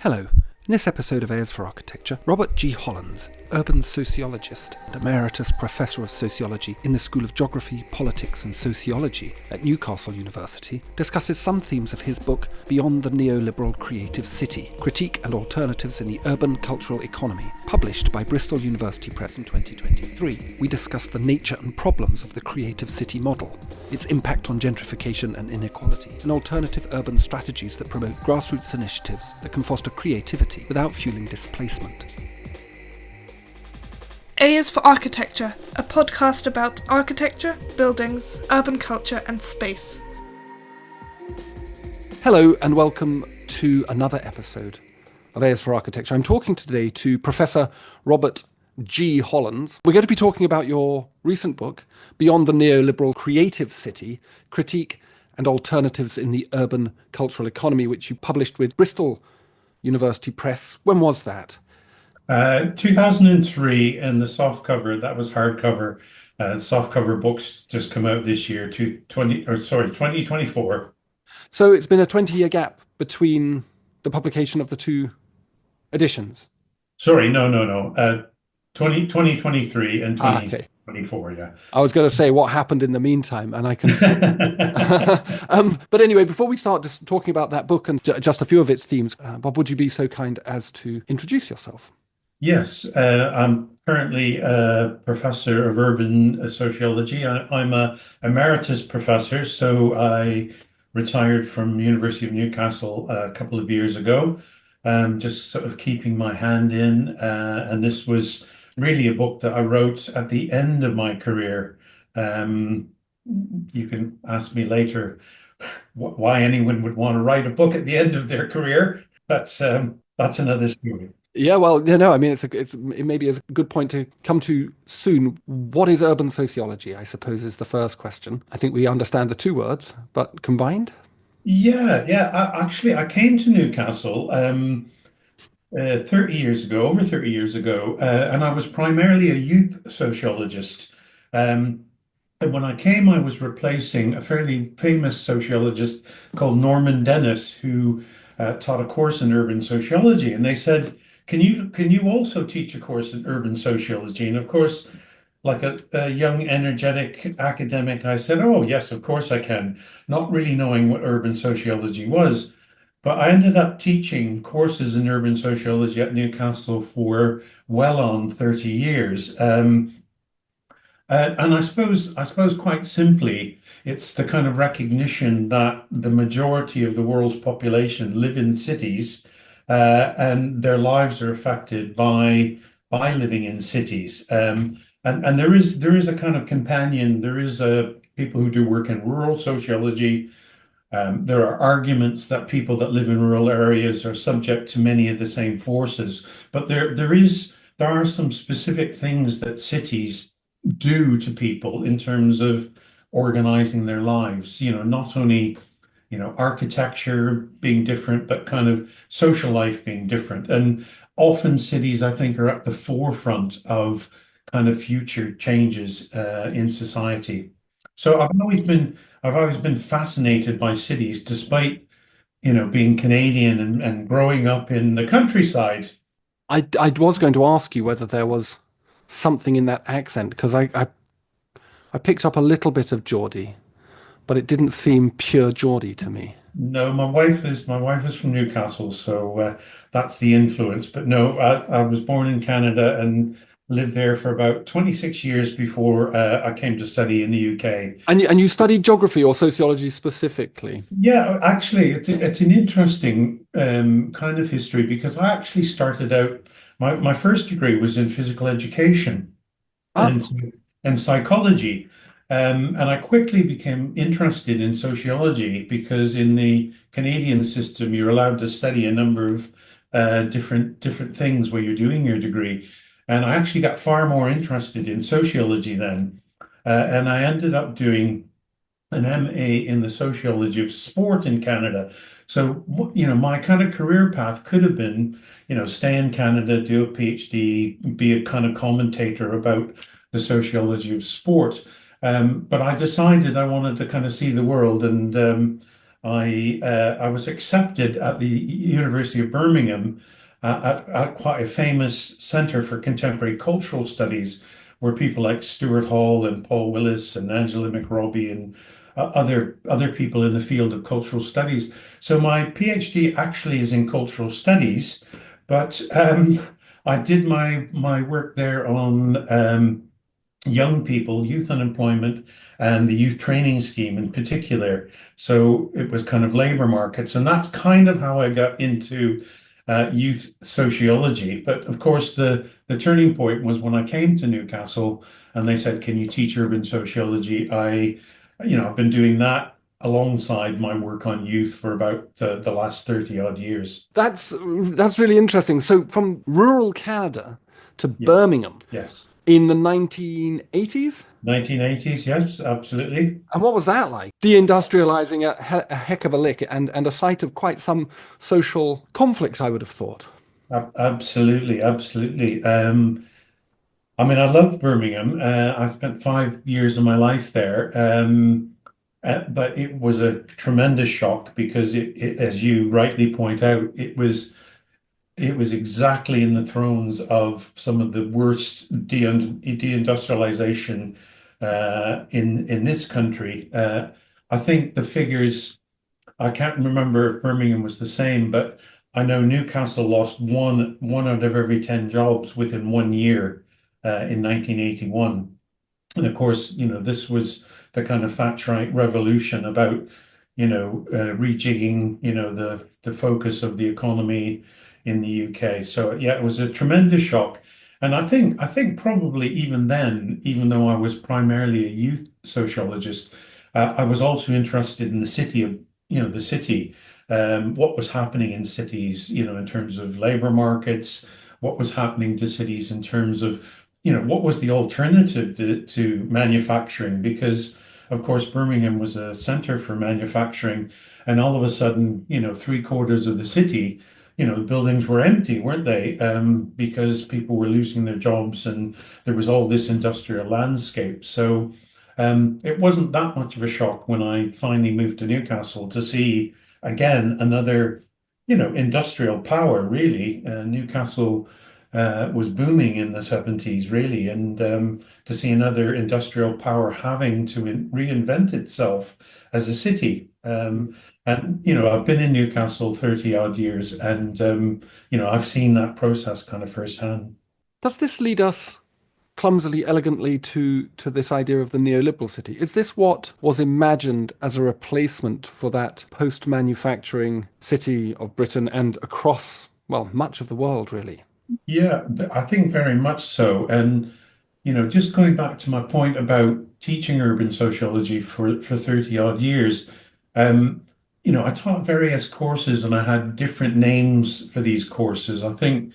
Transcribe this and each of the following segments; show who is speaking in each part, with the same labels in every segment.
Speaker 1: Hello. In this episode of Airs for Architecture, Robert G. Hollands, urban sociologist and emeritus professor of sociology in the School of Geography, Politics and Sociology at Newcastle University, discusses some themes of his book Beyond the Neoliberal Creative City, Critique and Alternatives in the Urban Cultural Economy, published by Bristol University Press in 2023. We discuss the nature and problems of the creative city model, its impact on gentrification and inequality, and alternative urban strategies that promote grassroots initiatives that can foster creativity without fueling displacement.
Speaker 2: A is for Architecture, a podcast about architecture, buildings, urban culture and space.
Speaker 1: Hello and welcome to another episode of A is for Architecture. I'm talking today to Professor Robert G. Hollands. We're going to be talking about your recent book, Beyond the Neoliberal Creative City, Critique and Alternatives in the Urban Cultural Economy, which you published with Bristol University Press. When was that?
Speaker 3: 2003, and the softcover, that was hardcover. Softcover books just come out this year, 2024.
Speaker 1: So it's been a 20-year gap between the publication of the two editions?
Speaker 3: Sorry, no. 2023 and 2024, yeah.
Speaker 1: I was going to say what happened in the meantime, and I can... But anyway, before we start just talking about that book and just a few of its themes, Bob, would you be so kind as to introduce yourself?
Speaker 3: Yes, I'm currently a professor of urban sociology. I'm a emeritus professor, so I retired from University of Newcastle a couple of years ago, just sort of keeping my hand in. And this was really a book that I wrote at the end of my career. You can ask me later why anyone would want to write a book at the end of their career. That's another story.
Speaker 1: Yeah, well, I mean, it may be a good point to come to soon. What is urban sociology, I suppose, is the first question. I think we understand the two words, but combined?
Speaker 3: Yeah. Actually, I came to Newcastle over 30 years ago, and I was primarily a youth sociologist. And when I came, I was replacing a fairly famous sociologist called Norman Dennis, who taught a course in urban sociology. And they said, Can you also teach a course in urban sociology? And of course, like a young, energetic academic, I said, oh, yes, of course I can, not really knowing what urban sociology was. But I ended up teaching courses in urban sociology at Newcastle for well on 30 years. And I suppose quite simply, it's the kind of recognition that the majority of the world's population live in cities, and their lives are affected by living in cities. And there is a kind of companion. There is people who do work in rural sociology. There are arguments that people that live in rural areas are subject to many of the same forces, but there are some specific things that cities do to people in terms of organizing their lives. Not only architecture being different, but kind of social life being different. And often cities, I think, are at the forefront of kind of future changes in society. So I've always been fascinated by cities, despite being Canadian and growing up in the countryside.
Speaker 1: I was going to ask you whether there was something in that accent, because I picked up a little bit of Geordie, but it didn't seem pure Geordie to me.
Speaker 3: No, my wife is from Newcastle, so that's the influence. But no, I was born in Canada and lived there for about 26 years before I came to study in the UK.
Speaker 1: And you studied geography or sociology specifically?
Speaker 3: Yeah, actually, it's an interesting kind of history, because I actually started out, my first degree was in physical education and psychology. And I quickly became interested in sociology, because in the Canadian system, you're allowed to study a number of different things where you're doing your degree. And I actually got far more interested in sociology then. And I ended up doing an MA in the sociology of sport in Canada. So, my kind of career path could have been, stay in Canada, do a PhD, be a kind of commentator about the sociology of sport. But I decided I wanted to kind of see the world, and I was accepted at the University of Birmingham at quite a famous Centre for Contemporary Cultural Studies, where people like Stuart Hall and Paul Willis and Angela McRobbie and other people in the field of cultural studies. So my PhD actually is in cultural studies, but I did my work there on young people, youth unemployment, and the youth training scheme in particular. So it was kind of labor markets, and that's kind of how I got into youth sociology. But of course, the turning point was when I came to Newcastle, and they said, "Can you teach urban sociology?" I've been doing that alongside my work on youth for about the last 30 odd years.
Speaker 1: That's really interesting. So from rural Canada to
Speaker 3: Yeah.
Speaker 1: Birmingham
Speaker 3: Yes.
Speaker 1: in the 1980s?
Speaker 3: 1980s, yes, absolutely.
Speaker 1: And what was that like? Deindustrializing a heck of a lick and a site of quite some social conflict, I would have thought.
Speaker 3: Absolutely, absolutely. I mean, I loved Birmingham. I spent 5 years of my life there, but it was a tremendous shock because as you rightly point out, it was exactly in the throes of some of the worst deindustrialization in this country. I think the figures. I can't remember if Birmingham was the same, but I know Newcastle lost one out of every 10 jobs within 1 year in 1981. And of course, this was the kind of Thatcherite revolution about, rejigging, the focus of the economy in the UK. So yeah, it was a tremendous shock. And I think probably even then, even though I was primarily a youth sociologist, I was also interested in the city of, the city, what was happening in cities, in terms of labor markets, what was happening to cities in terms of what was the alternative to manufacturing? Because, of course, Birmingham was a center for manufacturing, and all of a sudden, three-quarters of the city, the buildings were empty, weren't they? Because people were losing their jobs, and there was all this industrial landscape. So, it wasn't that much of a shock when I finally moved to Newcastle to see again another, industrial power, really. Newcastle was booming in the 70s, really, and to see another industrial power having to reinvent itself as a city. And, I've been in Newcastle 30 odd years, and, I've seen that process kind of firsthand.
Speaker 1: Does this lead us clumsily, elegantly to this idea of the neoliberal city? Is this what was imagined as a replacement for that post-manufacturing city of Britain and across, well, much of the world, really?
Speaker 3: Yeah, I think very much so. And, just going back to my point about teaching urban sociology for 30 odd years, um, I taught various courses and I had different names for these courses. I think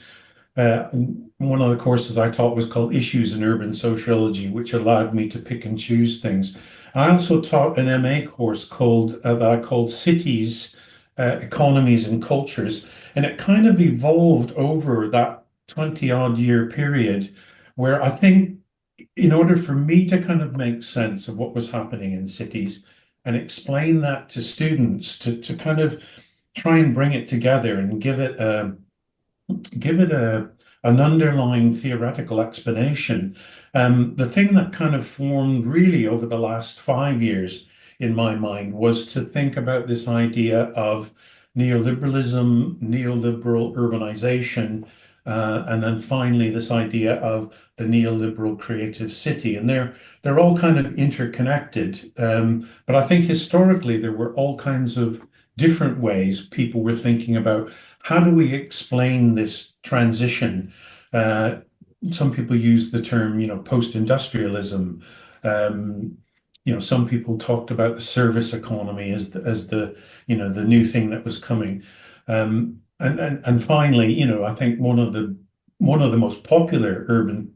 Speaker 3: one of the courses I taught was called Issues in Urban Sociology, which allowed me to pick and choose things. I also taught an MA course that I called Cities, Economies and Cultures, and it kind of evolved over that 20 odd year period where I think in order for me to kind of make sense of what was happening in cities and explain that to students to kind of try and bring it together and give it an underlying theoretical explanation. The thing that kind of formed really over the last 5 years in my mind was to think about this idea of neoliberalism, neoliberal urbanization, and then finally this idea of the neoliberal creative city. And they're all kind of interconnected. But I think historically there were all kinds of different ways people were thinking about how do we explain this transition? Uh, some people use the term, post-industrialism. Um, some people talked about the service economy as the new thing that was coming. And finally, I think one of the most popular urban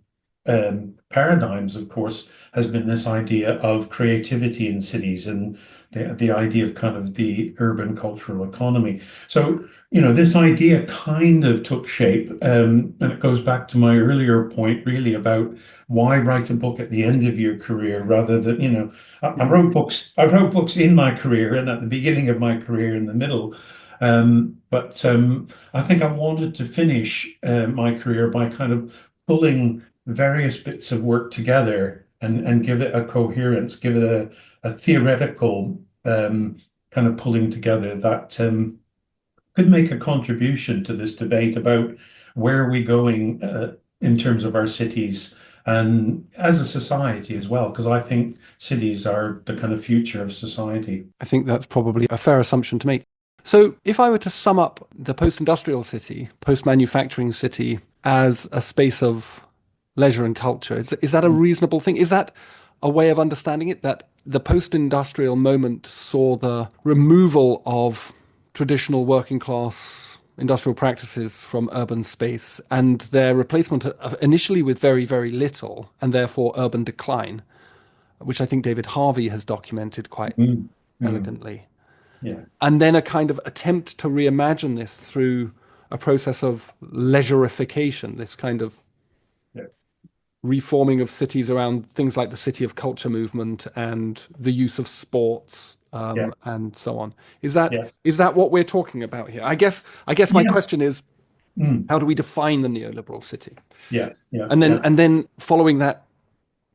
Speaker 3: paradigms, of course, has been this idea of creativity in cities and the idea of kind of the urban cultural economy. So, this idea kind of took shape, and it goes back to my earlier point, really, about why write a book at the end of your career rather than, I wrote books. I wrote books in my career and at the beginning of my career, in the middle. But I think I wanted to finish my career by kind of pulling various bits of work together and give it a coherence, give it a theoretical kind of pulling together that could make a contribution to this debate about where are we going in terms of our cities and as a society as well, because I think cities are the kind of future of society.
Speaker 1: I think that's probably a fair assumption to make. So if I were to sum up the post-industrial city, post-manufacturing city as a space of leisure and culture, is that a reasonable thing? Is that a way of understanding it, that the post-industrial moment saw the removal of traditional working class industrial practices from urban space and their replacement initially with very, very little and therefore urban decline, which I think David Harvey has documented quite
Speaker 3: Mm, mm,
Speaker 1: elegantly.
Speaker 3: yeah,
Speaker 1: And then a kind of attempt to reimagine this through a process of leisurification, this kind of
Speaker 3: yeah,
Speaker 1: reforming of cities around things like the city of culture movement and the use of sports
Speaker 3: yeah,
Speaker 1: and so on. Is that what we're talking about here? I guess my
Speaker 3: yeah,
Speaker 1: question is,
Speaker 3: mm,
Speaker 1: how do we define the neoliberal city?
Speaker 3: yeah, yeah,
Speaker 1: And then
Speaker 3: yeah.
Speaker 1: and then following that,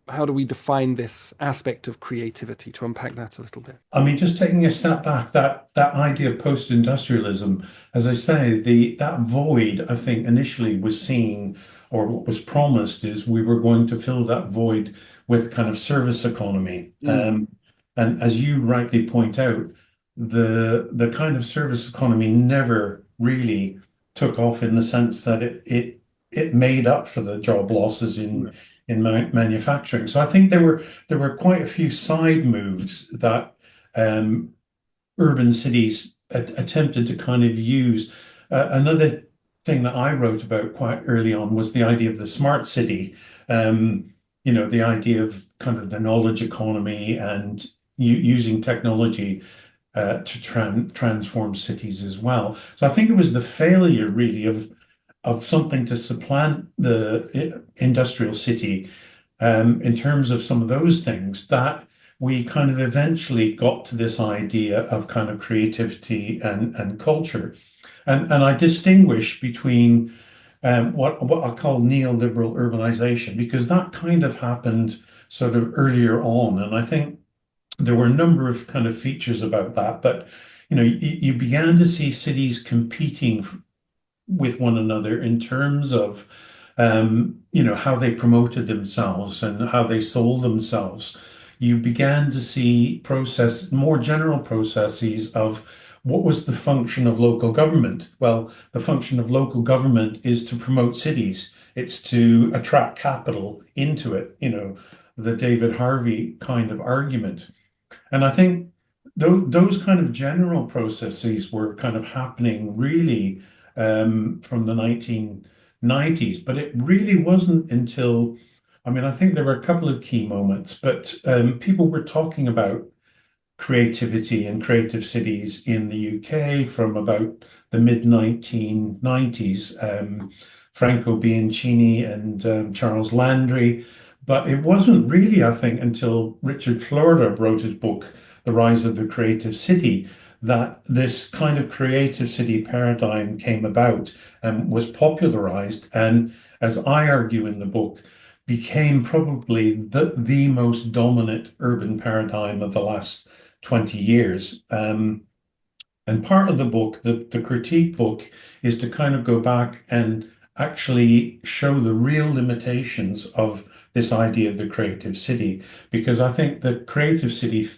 Speaker 1: how do we define this aspect of creativity, to unpack that a little bit?
Speaker 3: I mean, just taking a step back, that idea of post-industrialism, as I say, the that void, I think, initially was seen, or what was promised is we were going to fill that void with kind of service economy.
Speaker 1: Mm,
Speaker 3: And as you rightly point out, the kind of service economy never really took off in the sense that it made up for the job losses in manufacturing. So I think there were quite a few side moves that urban cities attempted to kind of use. Another thing that I wrote about quite early on was the idea of the smart city. The idea of kind of the knowledge economy and using technology to transform cities as well. So I think it was the failure really of something to supplant the industrial city in terms of some of those things that we kind of eventually got to this idea of kind of creativity and culture. And I distinguish between what I call neoliberal urbanization, because that kind of happened sort of earlier on. And I think there were a number of kind of features about that. But, you began to see cities competing with one another in terms of how they promoted themselves and how they sold themselves. You began to see more general processes of what was the function of local government. Well, the function of local government is to promote cities. It's to attract capital into it, the David Harvey kind of argument. And I think those kind of general processes were kind of happening really from the 1990s, but it really wasn't until, I mean, I think there were a couple of key moments, but people were talking about creativity and creative cities in the UK from about the mid 1990s, Franco Bianchini and Charles Landry. But it wasn't really, I think, until Richard Florida wrote his book, The Rise of the Creative City, that this kind of creative city paradigm came about and was popularized. And as I argue in the book, became probably the most dominant urban paradigm of the last 20 years. And part of the book, the critique book, is to kind of go back and actually show the real limitations of this idea of the creative city, because I think the creative city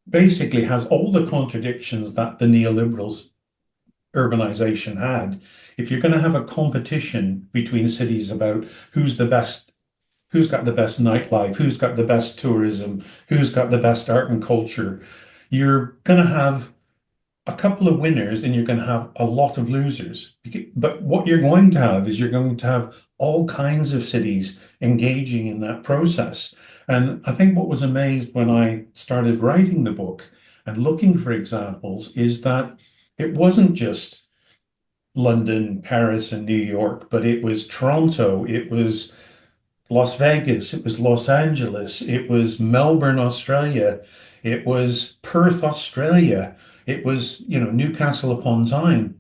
Speaker 3: basically has all the contradictions that the neoliberals urbanization had. If you're going to have a competition between cities about who's got the best nightlife, who's got the best tourism, who's got the best art and culture, you're going to have a couple of winners and you're going to have a lot of losers. But what you're going to have is you're going to have all kinds of cities engaging in that process. And I think what was amazed when I started writing the book and looking for examples is that it wasn't just London, Paris, and New York, but it was Toronto, it was Las Vegas, it was Los Angeles, it was Melbourne, Australia, it was Perth, Australia, it was, Newcastle upon Tyne,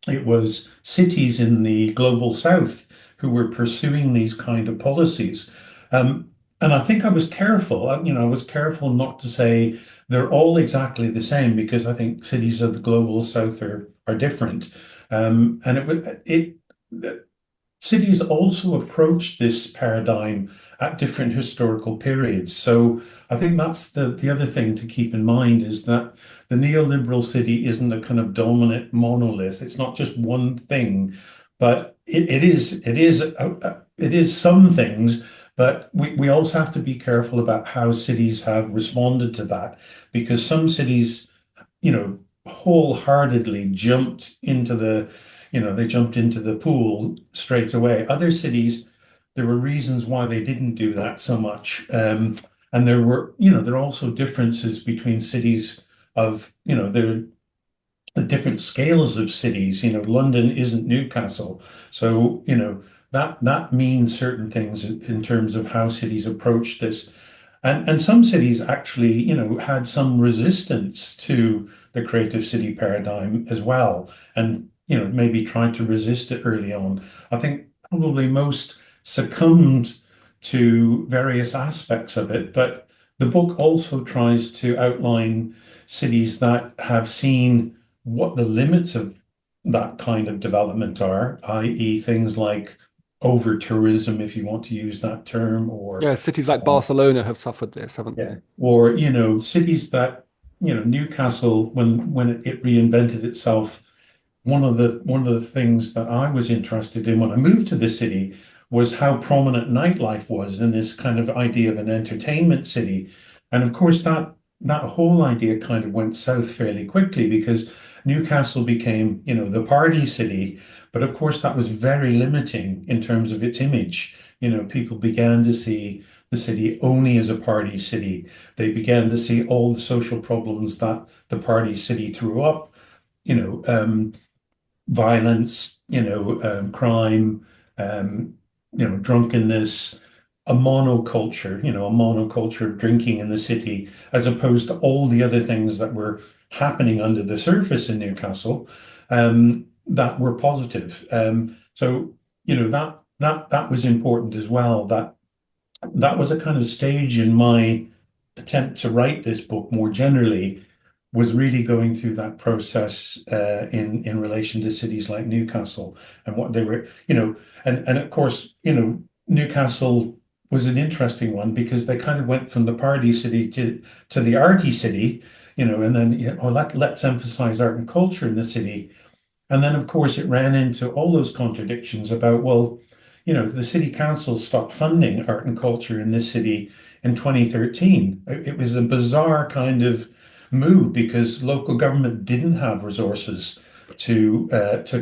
Speaker 3: it was cities in the global south who were pursuing these kind of policies. And I think I was careful, I was careful not to say they're all exactly the same because I think cities of the global south are different. And cities also approach this paradigm at different historical periods. So I think that's the other thing to keep in mind is that the neoliberal city isn't a kind of dominant monolith. It's not just one thing, but it is some things. But we also have to be careful about how cities have responded to that, because some cities, wholeheartedly they jumped into the pool straight away. Other cities, there were reasons why they didn't do that so much. And there are also differences between cities there are the different scales of cities. London isn't Newcastle. So, that means certain things in terms of how cities approach this. And some cities actually, had some resistance to the creative city paradigm as well, and maybe tried to resist it early on. I think probably most succumbed to various aspects of it, but the book also tries to outline cities that have seen what the limits of that kind of development are, i.e., things like over tourism, if you want to use that term, or
Speaker 1: Yeah, cities like Barcelona have suffered this, haven't
Speaker 3: yeah.
Speaker 1: they?
Speaker 3: Or, cities that, Newcastle, when it reinvented itself, one of the things that I was interested in when I moved to the city was how prominent nightlife was in this kind of idea of an entertainment city. And of course that whole idea kind of went south fairly quickly because Newcastle became, the party city. But of course that was very limiting in terms of its image. People began to see the city only as a party city. They began to see all the social problems that the party city threw up, you know, um, violence, crime, um, drunkenness, a monoculture of drinking in the city, as opposed to all the other things that were happening under the surface in Newcastle, that were positive. So, that was important as well. That was a kind of stage in my attempt to write this book more generally, was really going through that process in relation to cities like Newcastle and what they were, and of course, Newcastle was an interesting one because they kind of went from the party city to the arty city, and then let's emphasize art and culture in the city. And then, of course, it ran into all those contradictions about, well, the city council stopped funding art and culture in this city in 2013. It was a bizarre kind of move because local government didn't have resources to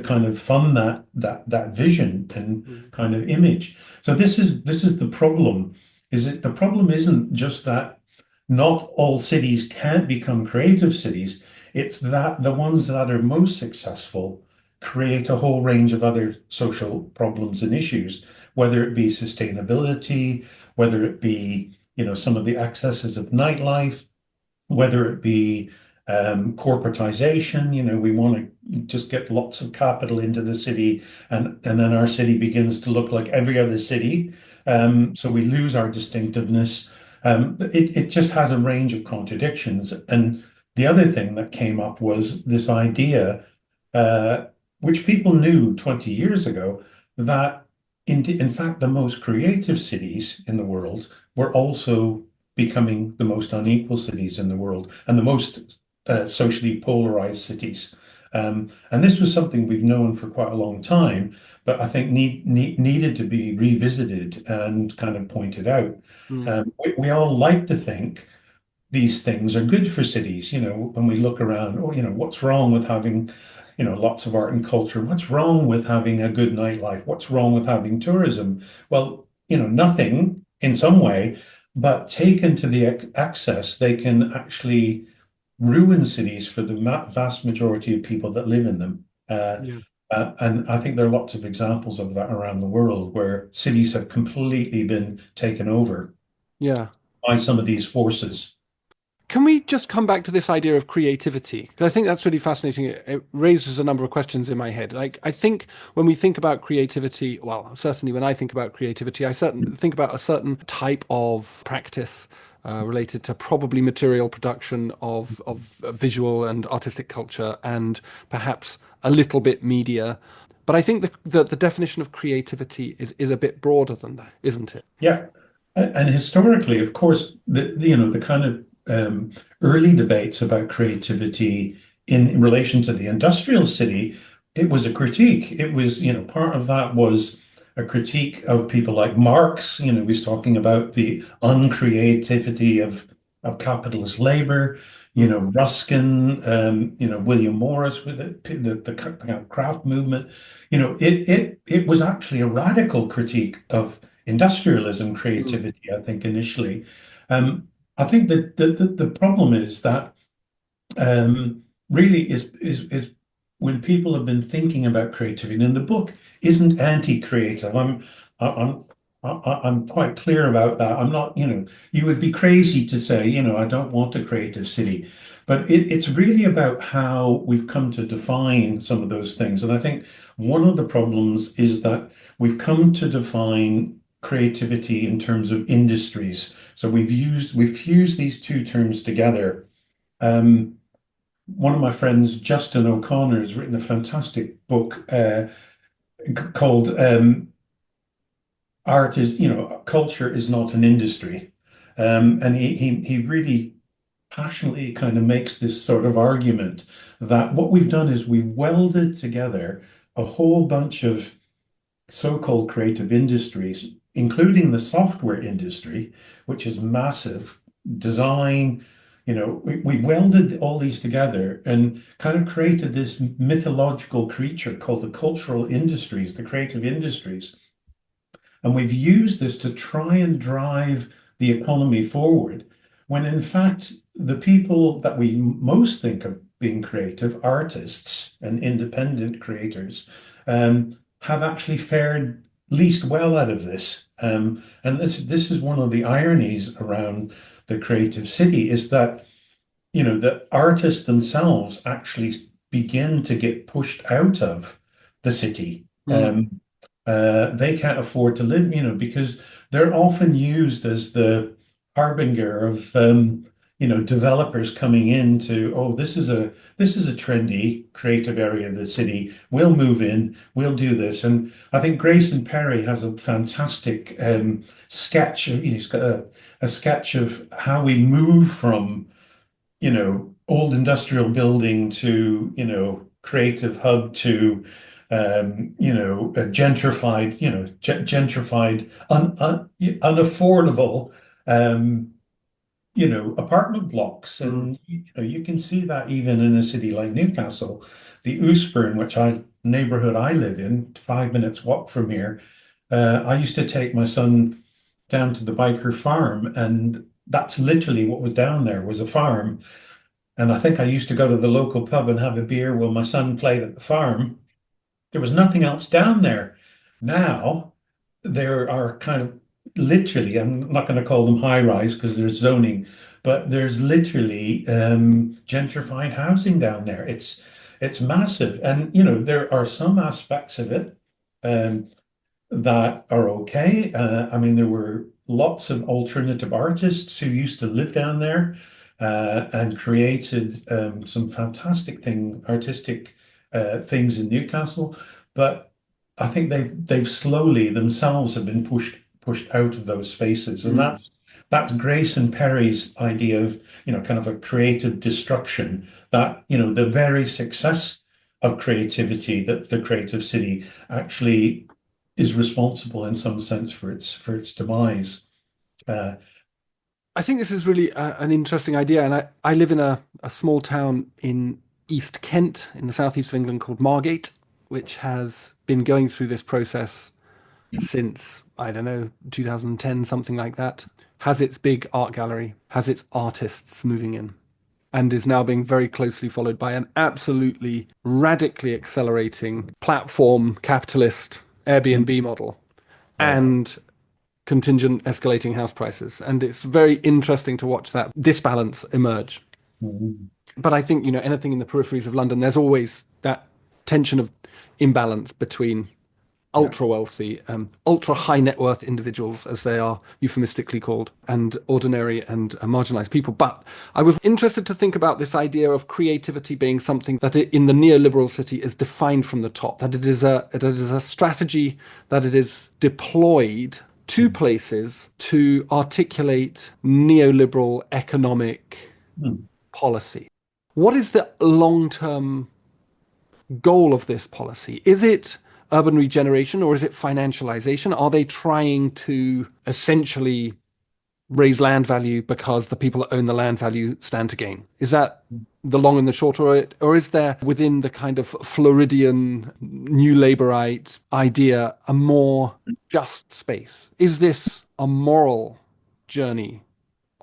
Speaker 3: kind of fund that vision and kind of image. So this is the problem. The problem isn't just that not all cities can't become creative cities. It's that the ones that are most successful create a whole range of other social problems and issues, whether it be sustainability, whether it be, some of the excesses of nightlife, whether it be corporatization. We want to just get lots of capital into the city, and then our city begins to look like every other city. So we lose our distinctiveness. It just has a range of contradictions. And the other thing that came up was this idea, which people knew 20 years ago, that in fact, the most creative cities in the world were also becoming the most unequal cities in the world and the most socially polarized cities. And this was something we've known for quite a long time, but I think needed to be revisited and kind of pointed out.
Speaker 1: Mm.
Speaker 3: We all like to think these things are good for cities. When we look around, what's wrong with having, lots of art and culture? What's wrong with having a good nightlife? What's wrong with having tourism? Well, nothing in some way, but taken to the excess, they can actually ruin cities for the vast majority of people that live in them.
Speaker 1: Yeah.
Speaker 3: And I think there are lots of examples of that around the world where cities have completely been taken over
Speaker 1: Yeah.
Speaker 3: by some of these forces.
Speaker 1: Can we just come back to this idea of creativity? Because I think that's really fascinating. It raises a number of questions in my head. Like, I think when we think about creativity, well, certainly when I think about creativity, I certainly think about a certain type of practice related to probably material production of visual and artistic culture, and perhaps a little bit media. But I think the definition of creativity is a bit broader than that, isn't it?
Speaker 3: Yeah. And historically, of course, the kind of early debates about creativity in relation to the industrial city, it was a critique. It was, part of that was a critique of people like Marx. He was talking about the uncreativity of capitalist labor.
Speaker 1: Mm.
Speaker 3: Ruskin, William Morris with the kind of craft movement. It was actually a radical critique of industrialism
Speaker 1: Mm.
Speaker 3: creativity, I think, initially. I think that the problem is that really is when people have been thinking about creativity, and the book isn't anti-creative. I'm I'm quite clear about that. I'm not, you would be crazy to say, I don't want a creative city, but it's really about how we've come to define some of those things. And I think one of the problems is that we've come to define creativity in terms of industries. So we've fused these two terms together. Um, One of my friends, Justin O'Connor, has written a fantastic book called Art is, Culture is not an industry. And he really passionately kind of makes this sort of argument that what we've done is we've welded together a whole bunch of so-called creative industries, including the software industry, which is massive, design. We welded all these together and kind of created this mythological creature called the cultural industries, the creative industries. And we've used this to try and drive the economy forward, when in fact, the people that we most think of being creative, artists and independent creators, have actually fared least well out of this. And this is one of the ironies around the creative city, is that, the artists themselves actually begin to get pushed out of the city.
Speaker 1: Mm.
Speaker 3: They can't afford to live, because they're often used as the harbinger of, developers coming in to, oh, this is a trendy creative area of the city. We'll move in, we'll do this. And I think Grayson Perry has a fantastic sketch. He's got a sketch of how we move from, old industrial building to, creative hub to, a gentrified, unaffordable, apartment blocks.
Speaker 1: Mm.
Speaker 3: And, you can see that even in a city like Newcastle, the Oosburn, neighborhood I live in, 5 minutes walk from here. I used to take my son down to the Biker farm, and that's literally what was down there, was a farm. And I think I used to go to the local pub and have a beer while my son played at the farm. There was nothing else down there. Now there are kind of literally, I'm not going to call them high rise because there's zoning, but there's literally gentrified housing down there. It's massive. And there are some aspects of it um, that are okay. I mean, there were lots of alternative artists who used to live down there and created some fantastic artistic things in Newcastle. But I think they've slowly themselves have been pushed out of those spaces, and
Speaker 1: Mm.
Speaker 3: that's Grayson Perry's idea of, kind of a creative destruction. That, the very success of creativity, that the creative city actually is responsible in some sense for its demise. Uh,
Speaker 1: I think this is really an interesting idea. And I live in a small town in East Kent, in the southeast of England, called Margate, which has been going through this process since, I don't know, 2010, something like that. Has its big art gallery, has its artists moving in, and is now being very closely followed by an absolutely radically accelerating platform capitalist Airbnb model
Speaker 3: Right.
Speaker 1: and contingent escalating house prices. And it's very interesting to watch that disbalance emerge.
Speaker 3: Mhm.
Speaker 1: But I think, anything in the peripheries of London, there's always that tension of imbalance between
Speaker 3: Yeah.
Speaker 1: ultra wealthy, ultra high net worth individuals, as they are euphemistically called, and ordinary and marginalized people. But I was interested to think about this idea of creativity being something that in the neoliberal city is defined from the top, that it is a strategy, that it is deployed to places to articulate neoliberal economic
Speaker 3: Mm.
Speaker 1: policy. What is the long term goal of this policy? Is it urban regeneration or is it financialization? Are they trying to essentially raise land value because the people that own the land value stand to gain? Is that the long and the short, or is there within the kind of Floridian new Labourite idea a more just space? Is this a moral journey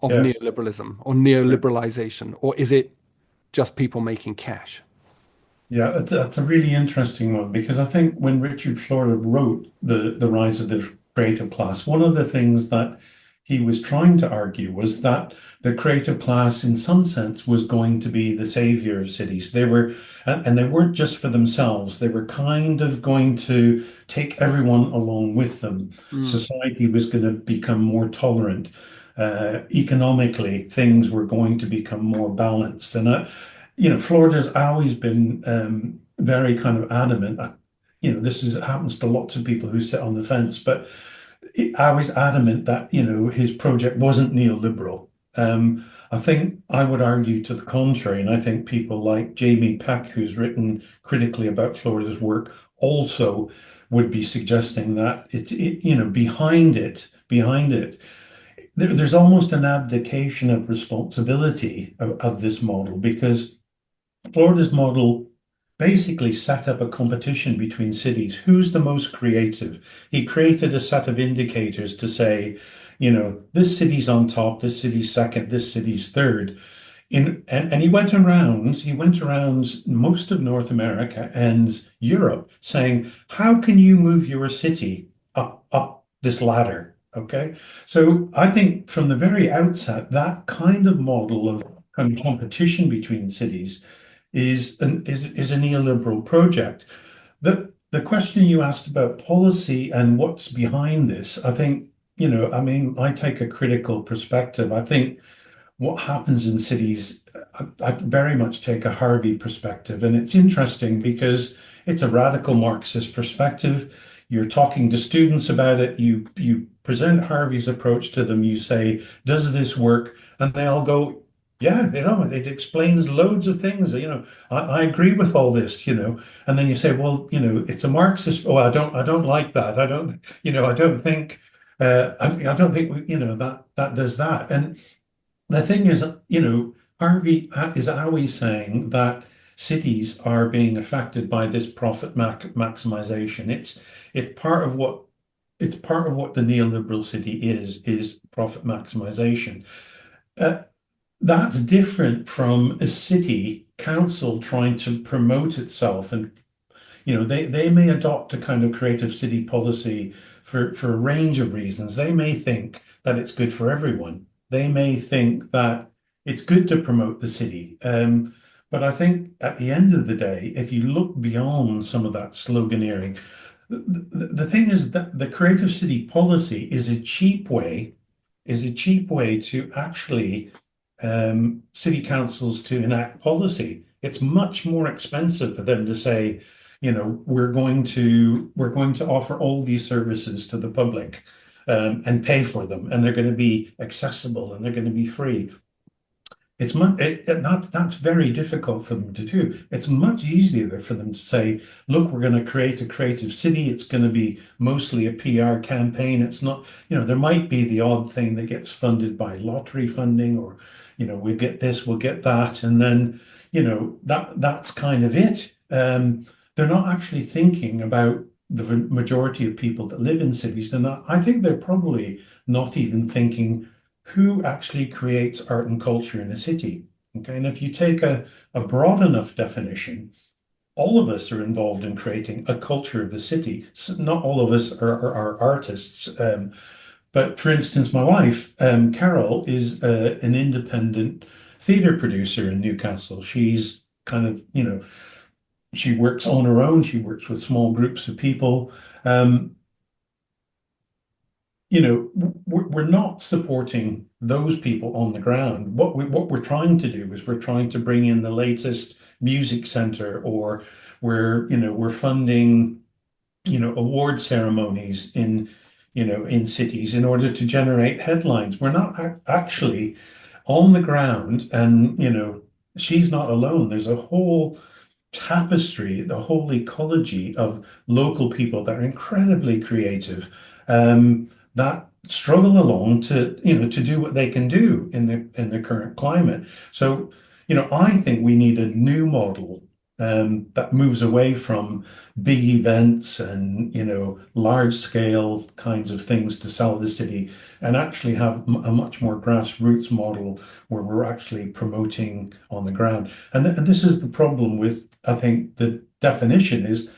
Speaker 1: of
Speaker 3: Yeah.
Speaker 1: neoliberalism or
Speaker 3: Yeah.
Speaker 1: neoliberalization, or is it just people making cash?
Speaker 3: Yeah, that's a really interesting one because I think when Richard Florida wrote The Rise of the Creative Class, one of the things that he was trying to argue was that the creative class, in some sense, was going to be the savior of cities. They were, and they weren't just for themselves, they were kind of going to take everyone along with them.
Speaker 1: Mm.
Speaker 3: Society was going to become more tolerant. Economically, things were going to become more balanced. And Florida's always been very kind of adamant. This happens to lots of people who sit on the fence, but I was adamant that his project wasn't neoliberal. I think I would argue to the contrary, and I think people like Jamie Peck, who's written critically about Florida's work, also would be suggesting that behind it, there's almost an abdication of responsibility of this model because Florida's model basically set up a competition between cities. Who's the most creative? He created a set of indicators to say, this city's on top, this city's second, this city's third. And he went around most of North America and Europe saying, how can you move your city up this ladder? Okay. So I think from the very outset, that kind of model of kind of competition between cities is a neoliberal project. The question you asked about policy and what's behind this, I think, I mean, I take a critical perspective. I think what happens in cities, I very much take a Harvey perspective. And it's interesting because it's a radical Marxist perspective. You're talking to students about it. You present Harvey's approach to them. You say, does this work? And they all go, yeah, it explains loads of things. I agree with all this, And then you say, well, it's a Marxist. Oh, I don't like that. I don't think, I don't think, that does that. And the thing is, Harvey is always saying that cities are being affected by this profit maximization. It's part of what the neoliberal city is profit maximization. Uh, that's different from a city council trying to promote itself, and they may adopt a kind of creative city policy for a range of reasons. They may think that it's good for everyone. They may think that it's good to promote the city. But I think at the end of the day, if you look beyond some of that sloganeering, the thing is that the creative city policy is a cheap way to actually city councils to enact policy. It's much more expensive for them to say, we're going to offer all these services to the public and pay for them, and they're going to be accessible and they're going to be free. that's very difficult for them to do. It's much easier for them to say, look, we're going to create a creative city. It's going to be mostly a PR campaign. It's not, there might be the odd thing that gets funded by lottery funding, or, we'll get this, we'll get that. And then, that's kind of it. They're not actually thinking about the majority of people that live in cities. And I think they're probably not even thinking who actually creates art and culture in a city. Okay, and if you take a broad enough definition, all of us are involved in creating a culture of the city. So not all of us are artists. But for instance, my wife, Carol, is an independent theatre producer in Newcastle. She's kind of, she works on her own. She works with small groups of people. Um, we're not supporting those people on the ground. What we're trying to do is we're trying to bring in the latest music center, or we're funding, award ceremonies in cities in order to generate headlines. We're not actually on the ground, and she's not alone. There's a whole tapestry, the whole ecology of local people that are incredibly creative, that struggle along to do what they can do in the current climate. So, I think we need a new model that moves away from big events and large scale kinds of things to sell the city, and actually have a much more grassroots model where we're actually promoting on the ground. And this is the problem with, I think, the definition is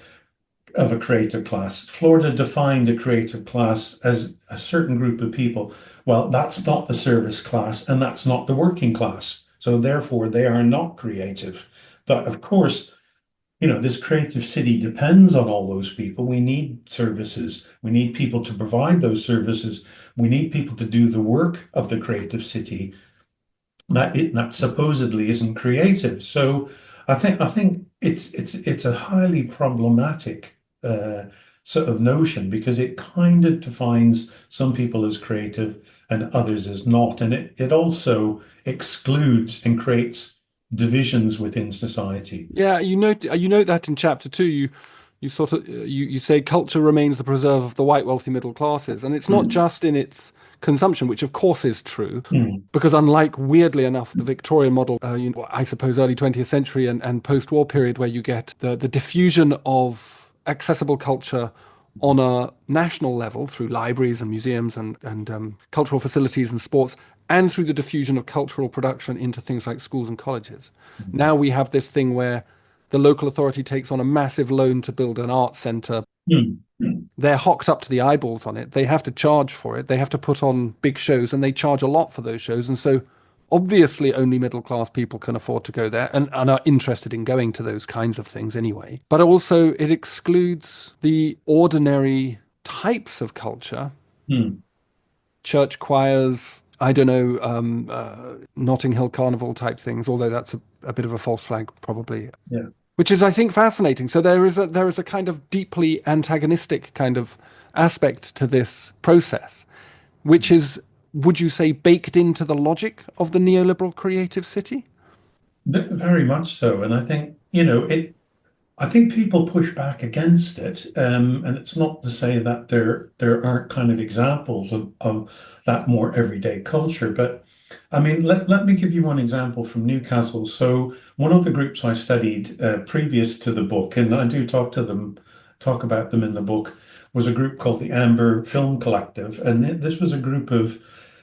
Speaker 3: of a creative class. Florida defined a creative class as a certain group of people. Well, that's not the service class, and that's not the working class. So therefore, they are not creative. But of course, this creative city depends on all those people. We need services. We need people to provide those services. We need people to do the work of the creative city that supposedly isn't creative. So I think it's a highly problematic sort of notion, because it kind of defines some people as creative and others as not, and it also excludes and creates divisions within society.
Speaker 1: Yeah, you note that in chapter 2, you sort of you say culture remains the preserve of the white wealthy middle classes, and it's not
Speaker 3: Mm,
Speaker 1: just in its consumption, which of course is true,
Speaker 3: mm,
Speaker 1: because unlike, weirdly enough, the Victorian model, I suppose early 20th century and post-war period, where you get the diffusion of accessible culture on a national level through libraries and museums and cultural facilities and sports, and through the diffusion of cultural production into things like schools and colleges. Now we have this thing where the local authority takes on a massive loan to build an art centre.
Speaker 3: mm, mm,
Speaker 1: They're hocked up to the eyeballs on it. They have to charge for it. They have to put on big shows, and they charge a lot for those shows. And so obviously only middle class people can afford to go there, and are interested in going to those kinds of things anyway. But also it excludes the ordinary types of culture,
Speaker 3: mm.
Speaker 1: church choirs, I don't know, Notting Hill Carnival type things, although that's a bit of a false flag probably,
Speaker 3: Yeah.
Speaker 1: which is, I think, fascinating. So there is a kind of deeply antagonistic kind of aspect to this process, which is, would you say, baked into the logic of the neoliberal creative city?
Speaker 3: Very much so. And I think, I think people push back against it, and it's not to say that there aren't kind of examples of that more everyday culture. But I mean, let me give you one example from Newcastle. So one of the groups I studied previous to the book, and I do talk about them in the book, was a group called the Amber Film Collective, and this was a group of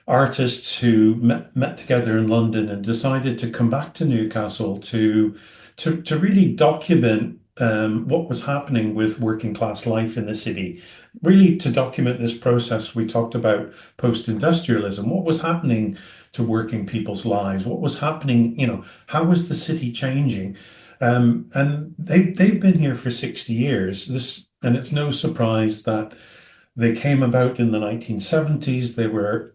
Speaker 3: artists who met together in London and decided to come back to Newcastle to really document what was happening with working class life in the city, really to document this process we talked about, post-industrialism, what was happening to working people's lives, what was happening, how was the city changing? And they've been here for 60 years. And it's no surprise that they came about in the 1970s. They were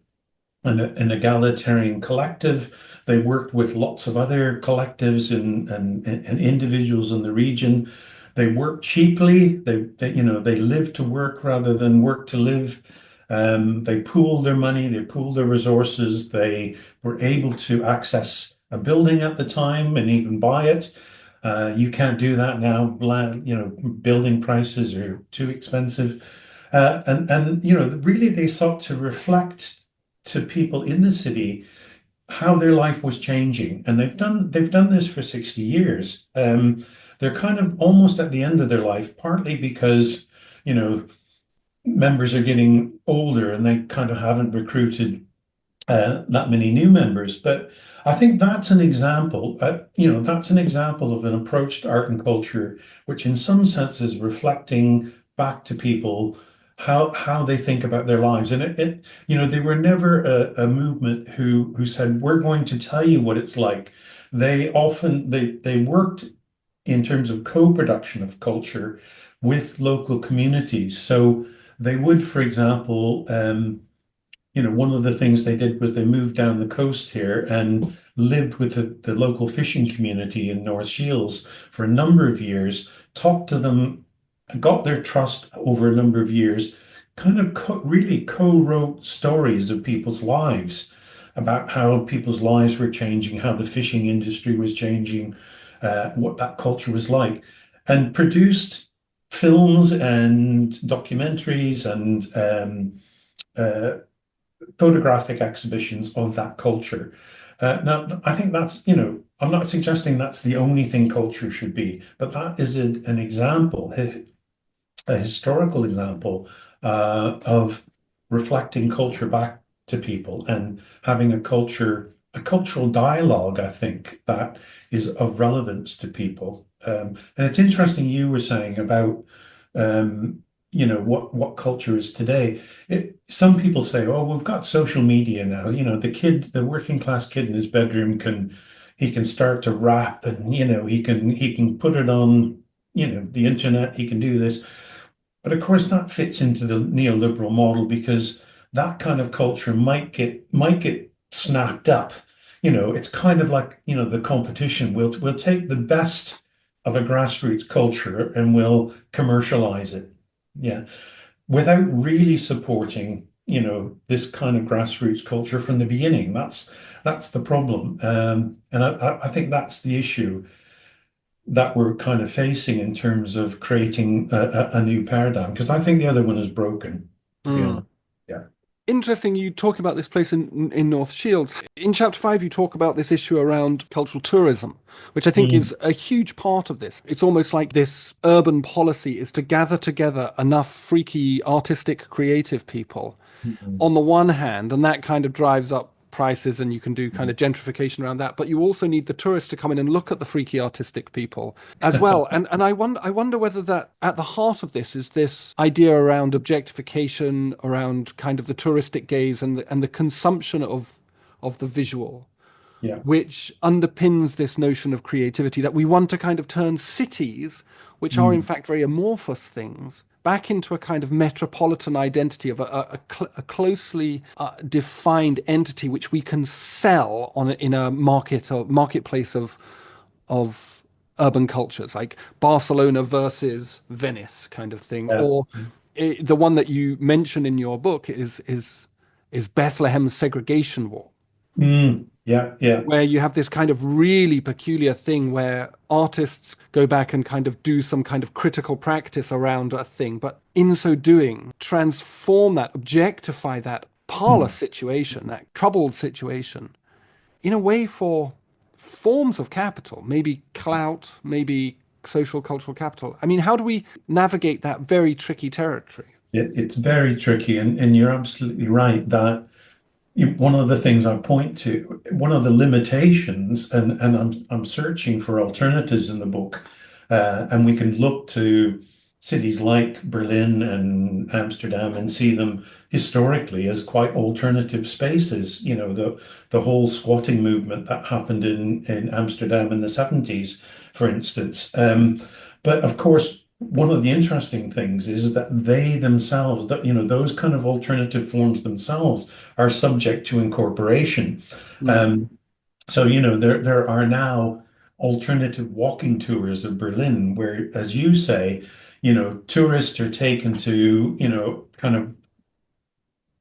Speaker 3: an egalitarian collective. They worked with lots of other collectives and individuals in the region. They worked cheaply. They lived to work rather than work to live. They pooled their money. They pooled their resources. They were able to access a building at the time and even buy it. You can't do that now. Building prices are too expensive. Really they sought to reflect to people in the city how their life was changing. And they've done this for 60 years. They're kind of almost at the end of their life, partly because, you know, members are getting older and they kind of haven't recruited that many new members. But I think that's an example, that's an example of an approach to art and culture, which in some sense is reflecting back to people how they think about their lives. And they were never a movement who said, we're going to tell you what it's like. They worked in terms of co-production of culture with local communities. So they would, for example, one of the things they did was they moved down the coast here and lived with the local fishing community in North Shields for a number of years, talked to them, got their trust over a number of years, kind of really co-wrote stories of people's lives, about how people's lives were changing, how the fishing industry was changing, what that culture was like, and produced films and documentaries and photographic exhibitions of that culture. Now, I think I'm not suggesting that's the only thing culture should be, but that is an example, a historical example of reflecting culture back to people and having a cultural dialogue, I think, that is of relevance to people. And it's interesting you were saying about what culture is today. Some people say, "Oh, we've got social media now. The working class kid in his bedroom can start to rap, and he can put it on the internet. He can do this." But of course, that fits into the neoliberal model because that kind of culture might get snapped up. It's kind of like the competition. We'll take the best of a grassroots culture and we'll commercialize it. Yeah, without really supporting, this kind of grassroots culture from the beginning. That's the problem, and I think that's the issue that we're kind of facing in terms of creating a new paradigm. Because I think the other one is broken, to be honest. Yeah.
Speaker 1: Interesting you talk about this place in North Shields. In chapter 5, you talk about this issue around cultural tourism, which I think is a huge part of this. It's almost like this urban policy is to gather together enough freaky, artistic, creative people on the one hand, and that kind of drives up prices and you can do kind of gentrification around that, but you also need the tourists to come in and look at the freaky artistic people as well. And I wonder whether that at the heart of this is this idea around objectification, around kind of the touristic gaze and the consumption of the visual,
Speaker 3: Yeah.
Speaker 1: which underpins this notion of creativity, that we want to kind of turn cities, which are in fact very amorphous things, back into a kind of metropolitan identity of a closely defined entity which we can sell in a marketplace of urban cultures, like Barcelona versus Venice kind of thing.
Speaker 3: Yeah.
Speaker 1: Or the one that you mention in your book is Bethlehem's segregation wall,
Speaker 3: Yeah. Yeah.
Speaker 1: where you have this kind of really peculiar thing where artists go back and kind of do some kind of critical practice around a thing, but in so doing, transform that, objectify that parlous situation, that troubled situation, in a way for forms of capital, maybe clout, maybe social cultural capital. I mean, how do we navigate that very tricky territory?
Speaker 3: It's very tricky, and you're absolutely right that one of the things I point to, one of the limitations, and I'm searching for alternatives in the book, and we can look to cities like Berlin and Amsterdam and see them historically as quite alternative spaces. The whole squatting movement that happened in Amsterdam in the 70s, for instance. But of course, one of the interesting things is that they themselves, that those kind of alternative forms themselves are subject to incorporation. So there are now alternative walking tours of Berlin, where, as you say, tourists are taken to kind of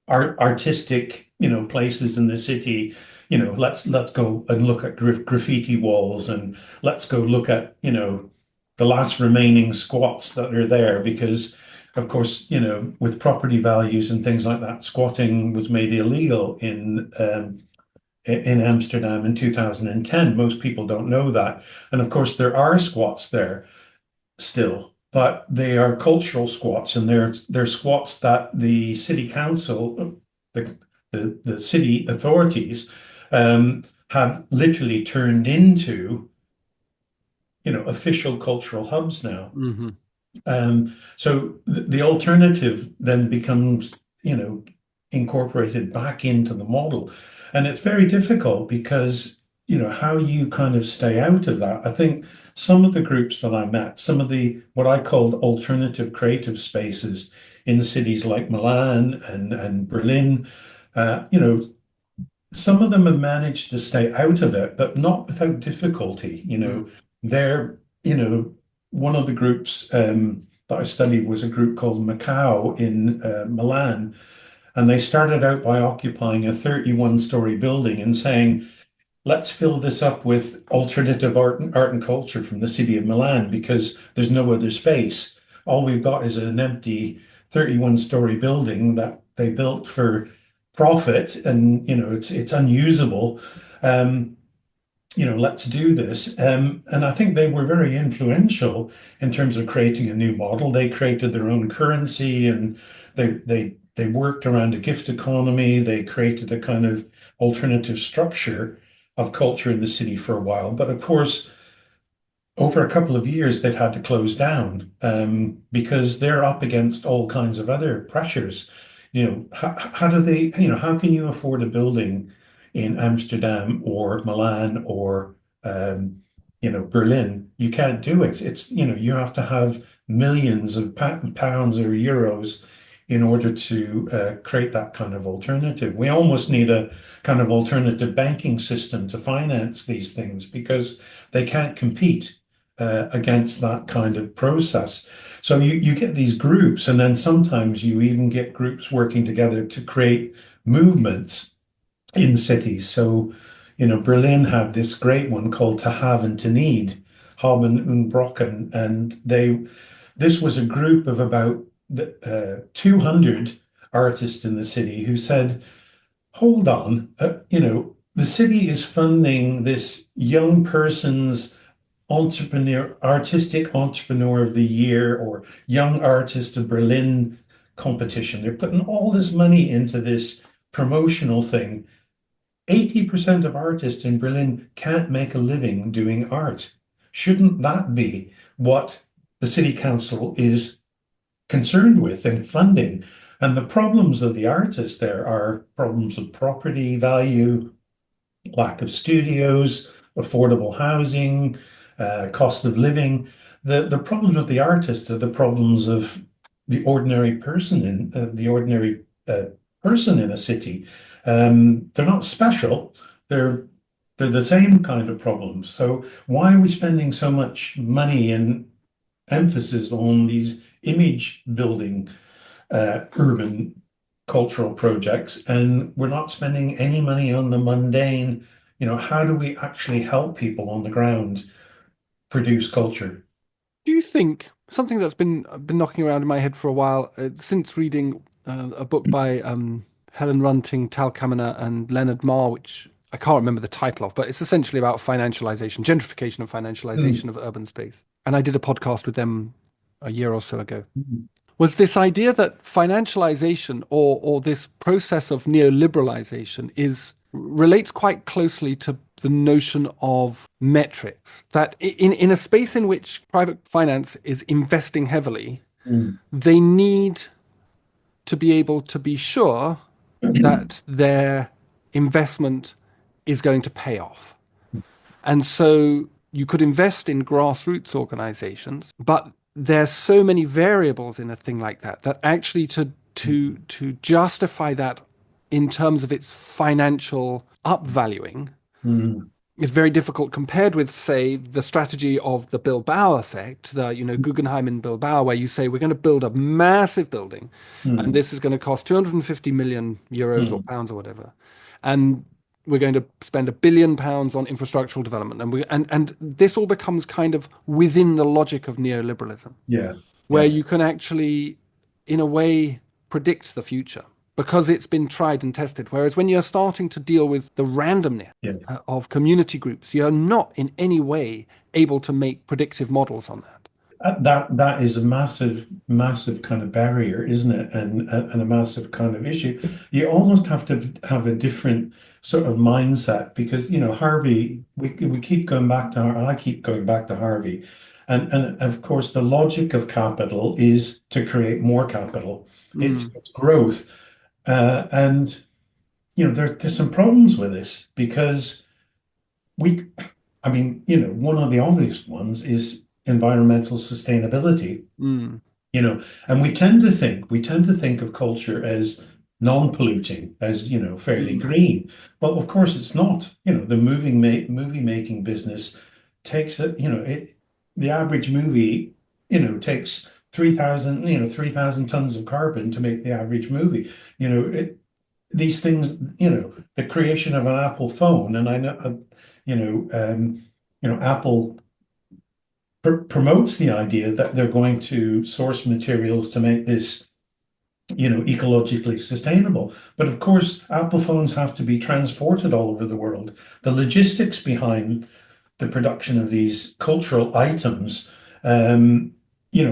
Speaker 3: artistic places in the city, let's go and look at graffiti walls, and let's go look at, the last remaining squats that are there, because of course, with property values and things like that, squatting was made illegal in Amsterdam in 2010. Most people don't know that. And of course, there are squats there still, but they are cultural squats, and they're squats that the city council, the city authorities, have literally turned into, official cultural hubs now.
Speaker 1: Mm-hmm.
Speaker 3: So the alternative then becomes, incorporated back into the model. And it's very difficult because, how you kind of stay out of that. I think some of the groups that I met, some of the what I called alternative creative spaces in cities like Milan and Berlin, some of them have managed to stay out of it, but not without difficulty. They're, one of the groups that I studied was a group called Macau in Milan. And they started out by occupying a 31-story building and saying, let's fill this up with alternative art and culture from the city of Milan because there's no other space. All we've got is an empty 31-story building that they built for profit, and it's unusable. Let's do this. And I think they were very influential in terms of creating a new model. They created their own currency, and they worked around a gift economy. They created a kind of alternative structure of culture in the city for a while. But of course, over a couple of years, they've had to close down because they're up against all kinds of other pressures. How do they, how can you afford a building in Amsterdam or Milan or, Berlin? You can't do it. It's, you have to have millions of pounds or euros in order to create that kind of alternative. We almost need a kind of alternative banking system to finance these things because they can't compete against that kind of process. So you get these groups, and then sometimes you even get groups working together to create movements in cities. So, Berlin had this great one called To Have and To Need, Haben und Brocken, and this was a group of about 200 artists in the city who said, hold on, the city is funding this young person's artistic entrepreneur of the year or young artist of Berlin competition. They're putting all this money into this promotional thing. 80% of artists in Berlin can't make a living doing art. Shouldn't that be what the city council is concerned with and funding? And the problems of the artists there are problems of property value, lack of studios, affordable housing, cost of living. The problems with the artists are the problems of the ordinary person in a city. They're not special. They're the same kind of problems. So why are we spending so much money and emphasis on these image building urban cultural projects, and we're not spending any money on the mundane? How do we actually help people on the ground produce culture?
Speaker 1: Do you think something that's been knocking around in my head for a while since reading a book by Helen Runting, Tal Kaminer, and Leonard Marr, which I can't remember the title of, but it's essentially about financialization, gentrification and financialization of urban space. And I did a podcast with them a year or so ago. Was this idea that financialization or this process of neoliberalization relates quite closely to the notion of metrics, that in a space in which private finance is investing heavily, they need to be able to be sure that their investment is going to pay off. And so you could invest in grassroots organizations, but there's so many variables in a thing like that actually to justify that in terms of its financial upvaluing, is very difficult compared with, say, the strategy of the Bilbao effect, the, Guggenheim in Bilbao, where you say we're going to build a massive building and
Speaker 3: Mm,
Speaker 1: this is going to cost 250 million euros or
Speaker 3: mm,
Speaker 1: pounds or whatever. And we're going to spend £1 billion on infrastructural development. And this all becomes kind of within the logic of neoliberalism,
Speaker 3: yeah,
Speaker 1: where
Speaker 3: yeah,
Speaker 1: you can actually, in a way, predict the future because it's been tried and tested. Whereas when you're starting to deal with the randomness
Speaker 3: yeah.
Speaker 1: of community groups, you're not in any way able to make predictive models on that.
Speaker 3: That is a massive, massive kind of barrier, isn't it? And a massive kind of issue. You almost have to have a different sort of mindset because, Harvey, we keep going back to, I keep going back to Harvey. And of course, the logic of capital is to create more capital. It's,
Speaker 1: Mm,
Speaker 3: it's growth. And, there's some problems with this because we, I mean, one of the obvious ones is environmental sustainability,
Speaker 1: mm,
Speaker 3: you know, and we tend to think of culture as non-polluting, as, fairly
Speaker 1: mm,
Speaker 3: green. Well, of course it's not. The movie making business takes it, the average movie, takes 3,000 tons of carbon to make the average movie. These things, the creation of an Apple phone, and I know, Apple promotes the idea that they're going to source materials to make this, ecologically sustainable. But of course, Apple phones have to be transported all over the world. The logistics behind the production of these cultural items,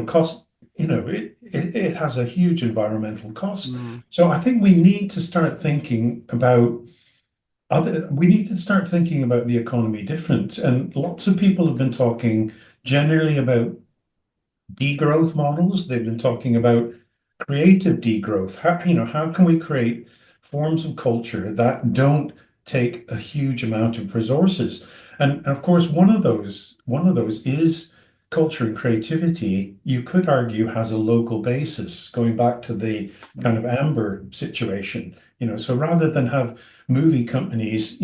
Speaker 3: cost, it has a huge environmental cost.
Speaker 1: mm,
Speaker 3: So I think we need to start thinking about the economy different. And lots of people have been talking generally about degrowth models. They've been talking about creative degrowth. How can we create forms of culture that don't take a huge amount of resources? And of course, one of those is culture and creativity. You could argue has a local basis, going back to the kind of Amber situation. So rather than have movie companies,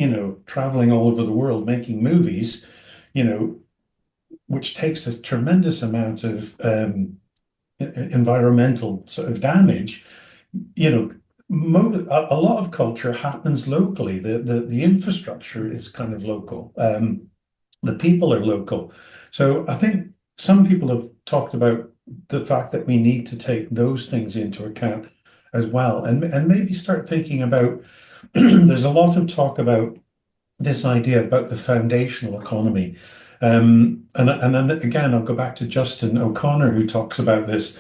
Speaker 3: traveling all over the world making movies, you know, which takes a tremendous amount of environmental sort of damage, you know, a lot of culture happens locally. The infrastructure is kind of local. The people are local. So I think some people have talked about the fact that we need to take those things into account as well, and maybe start thinking about. There's a lot of talk about this idea about the foundational economy. And then again, I'll go back to Justin O'Connor, who talks about this.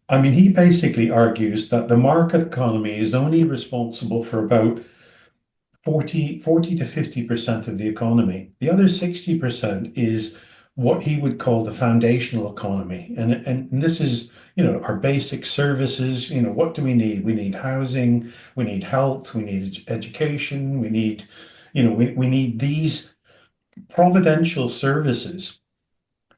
Speaker 3: I mean, he basically argues that the market economy is only responsible for about 40 to 50% of the economy. The other 60% is what he would call the foundational economy. And this is, our basic services. What do we need? We need housing, we need health, we need education, we need these providential services.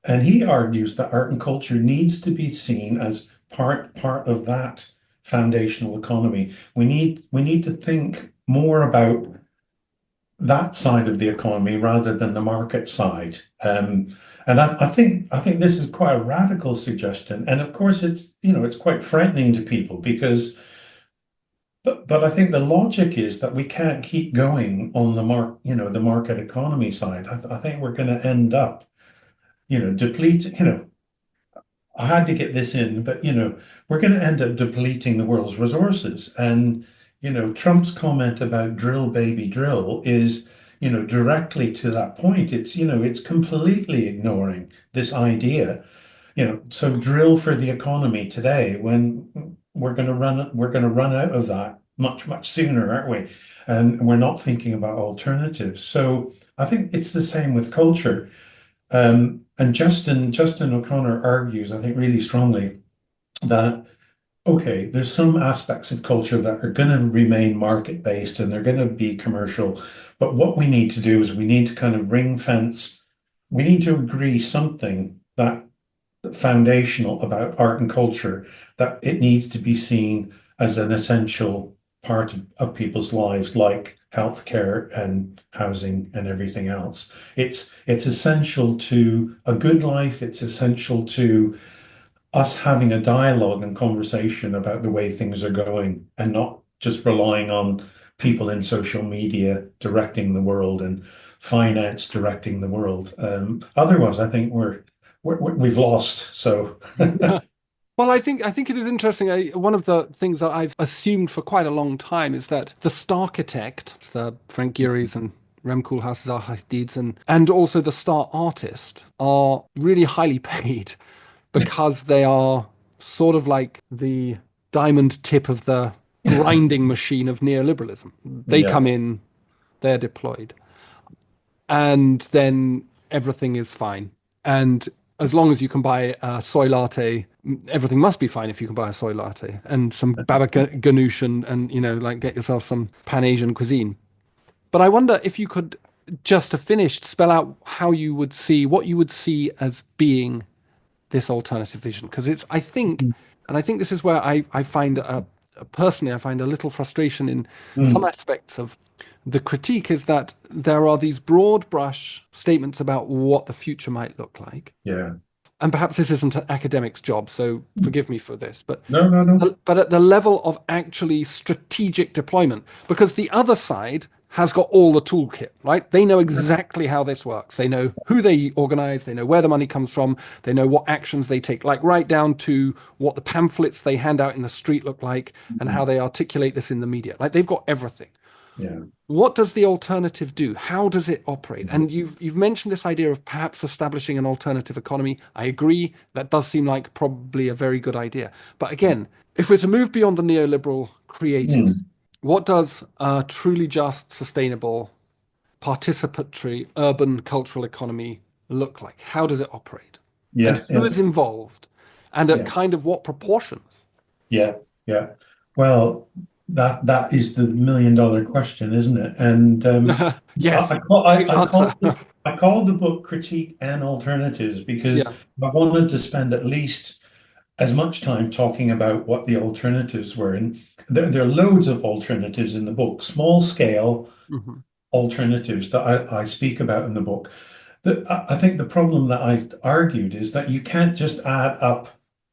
Speaker 3: And he argues that art and culture needs to be seen as part of that foundational economy. We need to think more about that side of the economy rather than the market side. And I think this is quite a radical suggestion. And of course, it's quite frightening to people because, but I think the logic is that we can't keep going on the market economy side. I think we're going to end up, deplete. I had to get this in, but we're going to end up depleting the world's resources. And Trump's comment about drill, baby, drill is directly to that point. It's completely ignoring this idea. So drill for the economy today when we're going to run out of that much, much sooner, aren't we? And we're not thinking about alternatives. So I think it's the same with culture. And Justin O'Connor argues, I think, really strongly that, okay, there's some aspects of culture that are going to remain market-based and they're going to be commercial. But what we need to do is we need to kind of ring fence, we need to agree something that foundational about art and culture, that it needs to be seen as an essential part of people's lives, like healthcare and housing and everything else. It's essential to a good life. It's essential to us having a dialogue and conversation about the way things are going and not just relying on people in social media directing the world and finance directing the world. Otherwise, I think we've lost. So
Speaker 1: Well, I think it is interesting. One of the things that I've assumed for quite a long time is that the star architect, the Frank Gehry's and Rem Koolhaas's Zaha and also the star artist are really highly paid because they are sort of like the diamond tip of the grinding machine of neoliberalism. They
Speaker 3: yeah,
Speaker 1: come in, they're deployed, and then everything is fine. And as long as you can buy a soy latte, everything must be fine if you can buy a soy latte and some baba ganoush and like get yourself some Pan Asian cuisine. But I wonder if you could, just to finish, spell out how you would see what you would see as being this alternative vision. Because I think, and I think this is where I find personally, I find a little frustration in some
Speaker 3: Mm.
Speaker 1: aspects of the critique is that there are these broad brush statements about what the future might look like.
Speaker 3: Yeah.
Speaker 1: And perhaps this isn't an academic's job, so forgive me for this, but
Speaker 3: No, no, no.
Speaker 1: but at the level of actually strategic deployment, because the other side has got all the toolkit, right? They know exactly how this works. They know who they organize, they know where the money comes from, they know what actions they take, like right down to what the pamphlets they hand out in the street look like and how they articulate this in the media. Like they've got everything.
Speaker 3: Yeah.
Speaker 1: What does the alternative do? How does it operate? And you've mentioned this idea of perhaps establishing an alternative economy. I agree. That does seem like probably a very good idea. But again, if we're to move beyond the neoliberal creatives,
Speaker 3: Mm.
Speaker 1: what does a truly just, sustainable, participatory, urban cultural economy look like? How does it operate? And
Speaker 3: Yeah,
Speaker 1: who
Speaker 3: yeah,
Speaker 1: is involved? And at
Speaker 3: yeah,
Speaker 1: kind of what proportions?
Speaker 3: yeah, yeah. Well, that is the million-dollar question, isn't it? And
Speaker 1: Yes,
Speaker 3: I, call,
Speaker 1: great answer.
Speaker 3: I called the book Critique and Alternatives because
Speaker 1: Yeah.
Speaker 3: I wanted to spend at least as much time talking about what the alternatives were. And there are loads of alternatives in the book, small scale
Speaker 1: Mhm.
Speaker 3: alternatives that I speak about in the book. I think the problem that I argued is that you can't just add up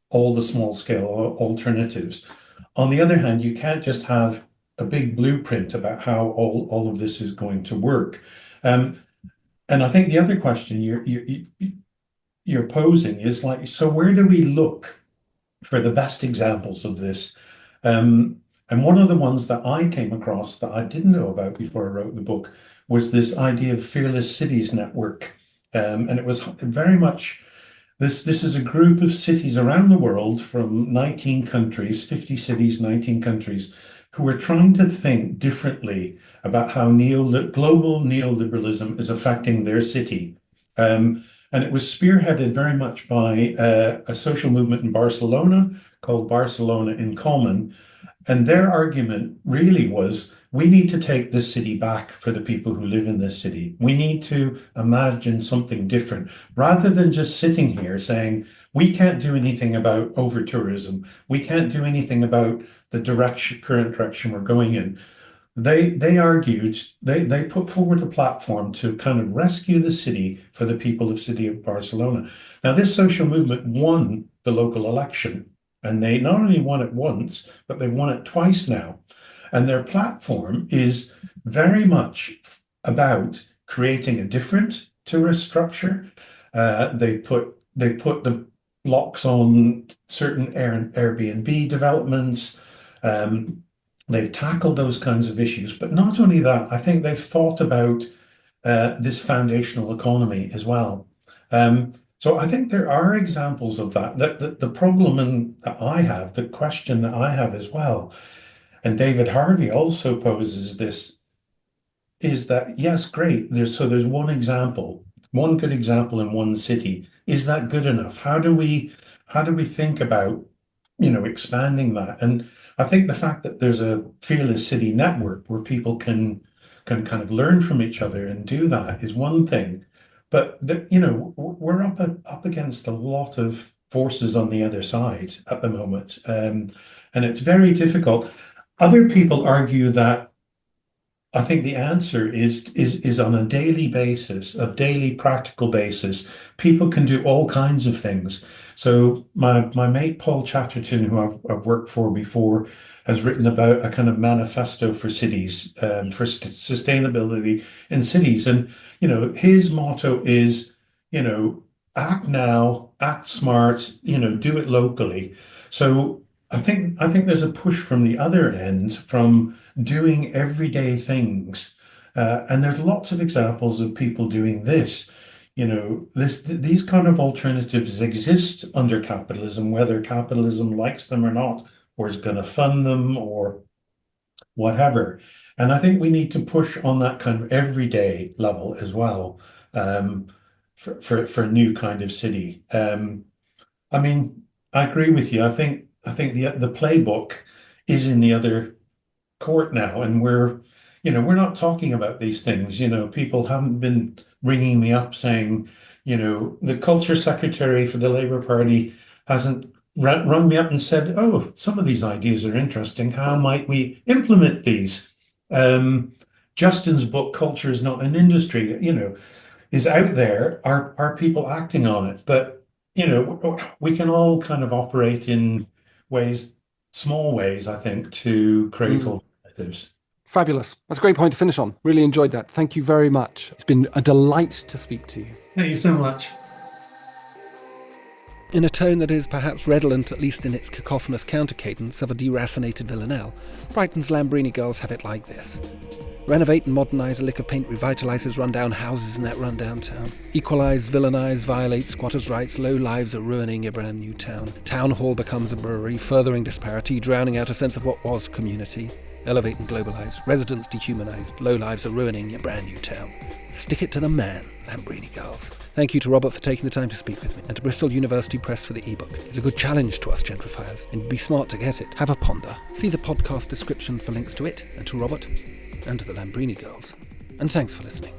Speaker 3: all the small scale alternatives. On the other hand, you can't just have a big blueprint about how all of this is going to work. Um, and I think the other question you're posing is like, so where do we look for the best examples of this? And one of the ones that I came across that I didn't know about before I wrote the book was this idea of Fearless Cities Network. And it was very much this is a group of cities around the world from 19 countries, 50 cities, 19 countries, who are trying to think differently about how global neoliberalism is affecting their city. And it was spearheaded very much by a social movement in Barcelona called Barcelona in Common, and their argument really was we need to take this city back for the people who live in this city. We need to imagine something different rather than just sitting here saying we can't do anything about over tourism. We can't do anything about the current direction we're going in. They argued, they put forward a platform to kind of rescue the city for the people of city of Barcelona. Now, this social movement won the local election, and they not only won it once, but they've won it twice now. And their platform is very much about creating a different tourist structure. They put the locks on certain Airbnb developments. They've tackled those kinds of issues, but not only that, I think they've thought about this foundational economy as well. So I think there are examples of that. The problem that I have, the question that I have as well, and David Harvey also poses this, is that yes, great. There's one example, one good example in one city. Is that good enough? How do we think about expanding that? And I think the fact that there's a fearless city network where people can kind of learn from each other and do that is one thing. But we're up against a lot of forces on the other side at the moment, and it's very difficult. Other people argue that I think the answer is on a daily basis, a daily practical basis. People can do all kinds of things. So my mate Paul Chatterton, who I've worked for before, has written about a kind of manifesto for cities, for sustainability in cities. And his motto is, act now, act smart, do it locally. So I think there's a push from the other end, from doing everyday things. And there's lots of examples of people doing this. These kind of alternatives exist under capitalism, whether capitalism likes them or not, or is going to fund them or whatever. And I think we need to push on that kind of everyday level as well, for a new kind of city. I mean, I agree with you. I think the playbook is in the other court now, and we're not talking about these things. People haven't been ringing me up saying, the culture secretary for the Labour Party hasn't rung me up and said, "Oh, some of these ideas are interesting. How might we implement these?" Justin's book, "Culture is Not an Industry," is out there. Are people acting on it? But we can all kind of operate in ways, small ways, I think, to create alternatives.
Speaker 1: Fabulous. That's a great point to finish on. Really enjoyed that. Thank you very much. It's been a delight to speak to you.
Speaker 3: Thank you so much.
Speaker 1: In a tone that is perhaps redolent, at least in its cacophonous counter-cadence, of a deracinated villanelle, Brighton's Lambrini girls have it like this. Renovate and modernise, a lick of paint revitalises rundown houses in that rundown town. Equalise, villainise, violate squatters' rights, low lives are ruining your brand new town. Town hall becomes a brewery, furthering disparity, drowning out a sense of what was community. Elevate and globalise, residents dehumanised, low lives are ruining your brand new town. Stick it to the man, Lambrini girls. Thank you to Robert for taking the time to speak with me, and to Bristol University Press for the ebook. It's a good challenge to us gentrifiers, and be smart to get it. Have a ponder. See the podcast description for links to it, and to Robert, and to the Lambrini girls. And thanks for listening.